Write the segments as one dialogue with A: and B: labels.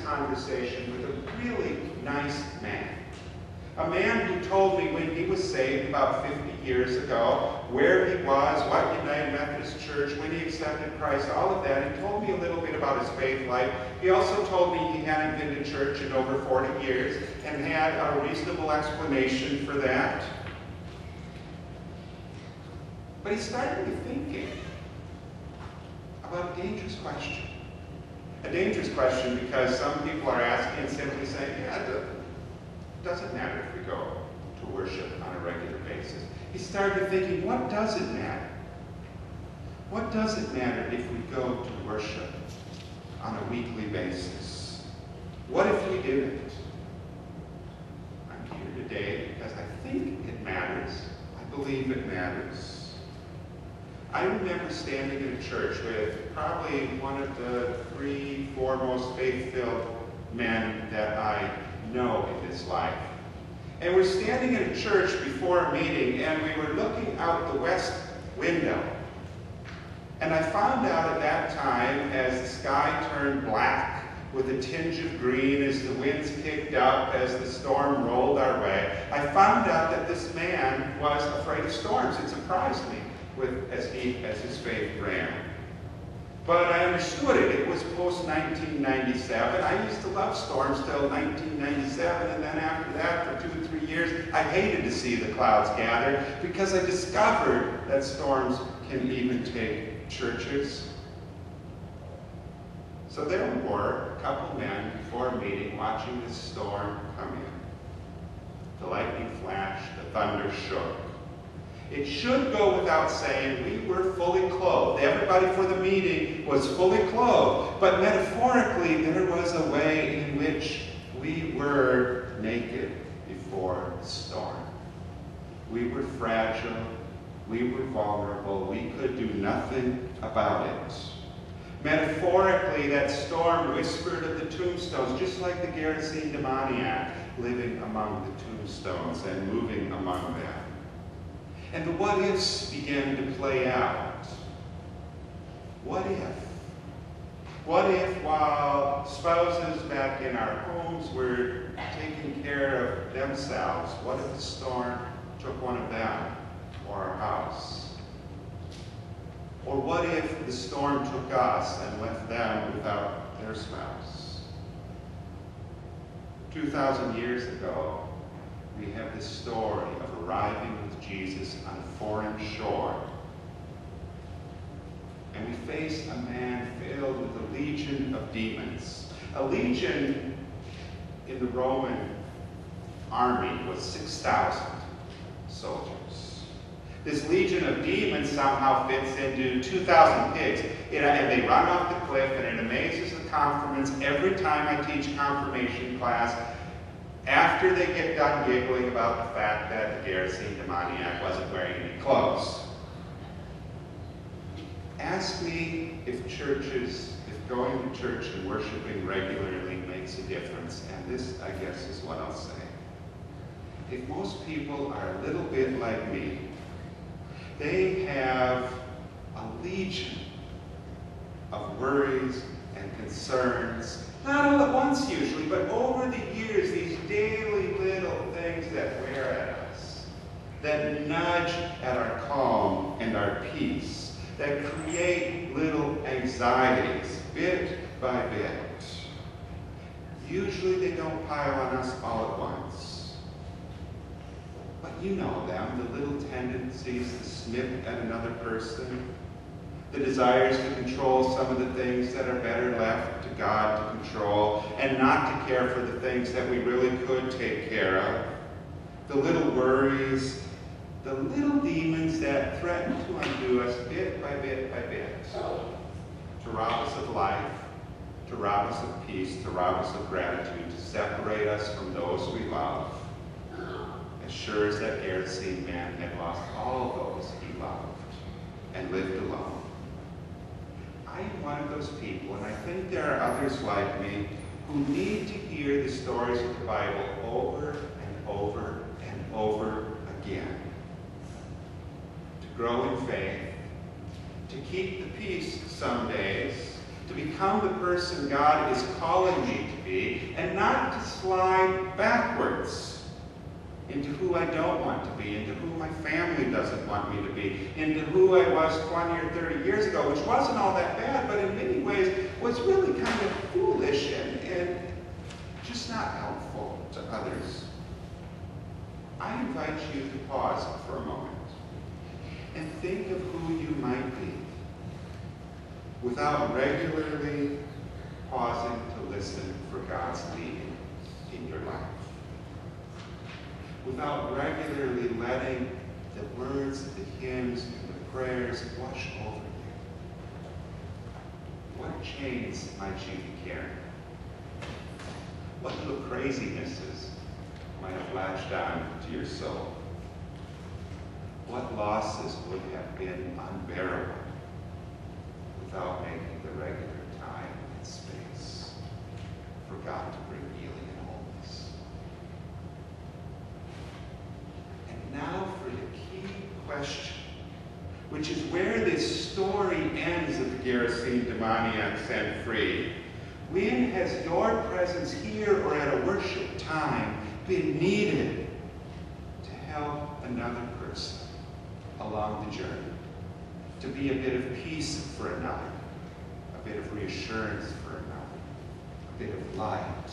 A: conversation with a really nice man. A man who told me when he was saved about 50 years ago, where he was, what United Methodist Church, when he accepted Christ, all of that. He told me a little bit about his faith life. He also told me he hadn't been to church in over 40 years and had a reasonable explanation for that. But he started me thinking about a dangerous question. A dangerous question because some people are asking and simply saying, yeah, it doesn't matter if we go to worship on a regular basis. He started thinking, what does it matter? What does it matter if we go to worship on a weekly basis? What if we didn't? I'm here today because I think it matters. I believe it matters. I remember standing in a church with probably one of the 3, 4 most faith-filled men that I know in this life. And we're standing in a church before a meeting, and we were looking out the west window. And I found out at that time, as the sky turned black with a tinge of green as the winds kicked up, as the storm rolled our way, I found out that this man was afraid of storms. It surprised me with as deep as his faith ran. But I understood it. It was post-1997. I used to love storms till 1997, and then after that, for 2 or 3 years, I hated to see the clouds gather because I discovered that storms can even take churches. So there we were, a couple men before a meeting watching this storm come in. The lightning flashed, the thunder shook. It should go without saying we were fully clothed. Everybody for the meeting was fully clothed. But metaphorically, there was a way in which we were naked before the storm. We were fragile. We were vulnerable. We could do nothing about it. Metaphorically, that storm whispered of the tombstones, just like the Gerasene demoniac living among the tombstones and moving among them. And the what-ifs began to play out. What if? What if while spouses back in our homes were taking care of themselves, what if the storm took one of them or our house? Or what if the storm took us and left them without their spouse? 2,000 years ago, we have this story of arriving with Jesus on a foreign shore. And we face a man filled with a legion of demons. A legion in the Roman army was 6,000 soldiers. This legion of demons somehow fits into 2,000 pigs. And they run off the cliff, and it amazes the confirmants every time I teach confirmation class. After they get done giggling about the fact that the Gerasene demoniac wasn't wearing any clothes. Ask me if going to church and worshiping regularly makes a difference, and this, I guess, is what I'll say. If most people are a little bit like me, they have a legion of worries and concerns, not all at once usually, but over the years, these daily little things that wear at us, that nudge at our calm and our peace, that create little anxieties bit by bit. Usually they don't pile on us all at once. But you know them, the little tendencies to snip at another person, the desires to control some of the things that are better left to God to control, and not to care for the things that we really could take care of. The little worries, the little demons that threaten to undo us bit by bit by bit, to rob us of life, to rob us of peace, to rob us of gratitude, to separate us from those we love. As sure as that Gerasene man had lost all those he loved and lived alone. I'm one of those people, and I think there are others like me, who need to hear the stories of the Bible over and over and over again. To grow in faith, to keep the peace some days, to become the person God is calling me to be, and not to slide backwards into who I don't want to be, into who my family doesn't want me to be, into who I was 20 or 30 years ago, which wasn't all that bad, but in many ways was really kind of foolish and just not helpful to others. I invite you to pause for a moment and think of who you might be without regularly pausing to listen for God's leading in your life. Without regularly letting the words, the hymns, and the prayers wash over you. What chains might you be carrying? What little crazinesses might have latched on to your soul? What losses would have been unbearable without making the regular time and space for God to bring healing and wholeness? And now for the key question, which is where this story ends of the Gerasene demoniac set free. When has your presence here or at a worship time been needed to help another person along the journey? To be a bit of peace for another, a bit of reassurance for another, a bit of light,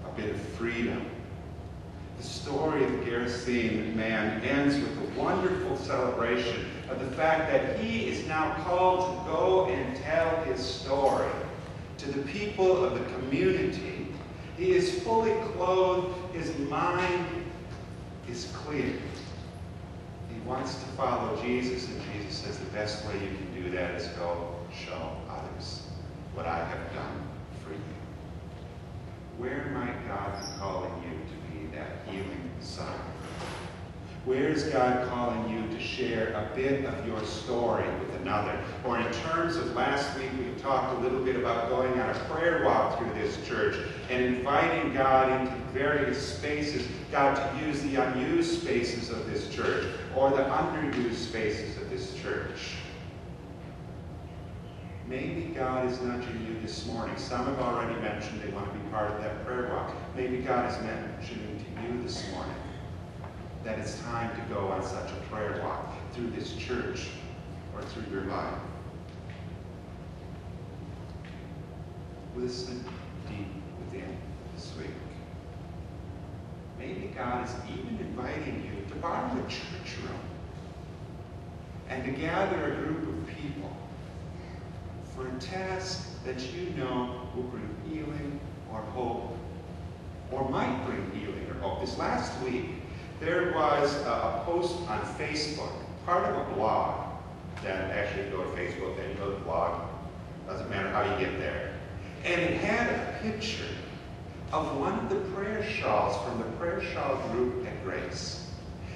A: a bit of freedom. The story of the Gerasene man ends with a wonderful celebration of the fact that he is now called to go and tell his story to the people of the community. He is fully clothed, his mind is clear. He wants to follow Jesus, and Jesus says the best way you can do that is go show others what I have done for you. Where might God be calling you to be that healing son? Where is God calling you to share a bit of your story with another? Or in terms of last week, we talked a little bit about going on a prayer walk through this church and inviting God into various spaces, God to use the unused spaces of this church or the underused spaces of this church. Maybe God is nudging you this morning. Some have already mentioned they want to be part of that prayer walk. Maybe God is mentioning to you this morning that it's time to go on such a prayer walk through this church or through your life. Listen deep within this week. Maybe God is even inviting you to borrow a church room and to gather a group of people for a task that you know will bring healing or hope, or might bring healing or hope. This last week, there was a post on Facebook, part of a blog, that actually go to Facebook, then you go to the blog, doesn't matter how you get there. And it had a picture of one of the prayer shawls from the prayer shawl group at Grace.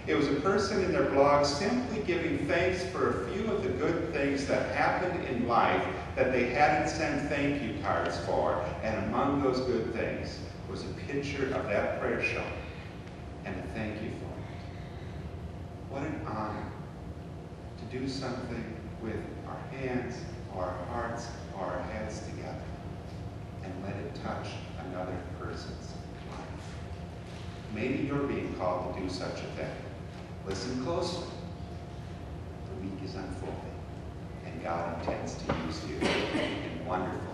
A: It was a person in their blog simply giving thanks for a few of the good things that happened in life that they hadn't sent thank you cards for. And among those good things was a picture of that prayer shawl and a thank you for it. What an honor to do something with our hands or our hearts or our heads together and let it touch another person's life. Maybe you're being called to do such a thing. Listen closely. The week is unfolding, and God intends to use you in wonderful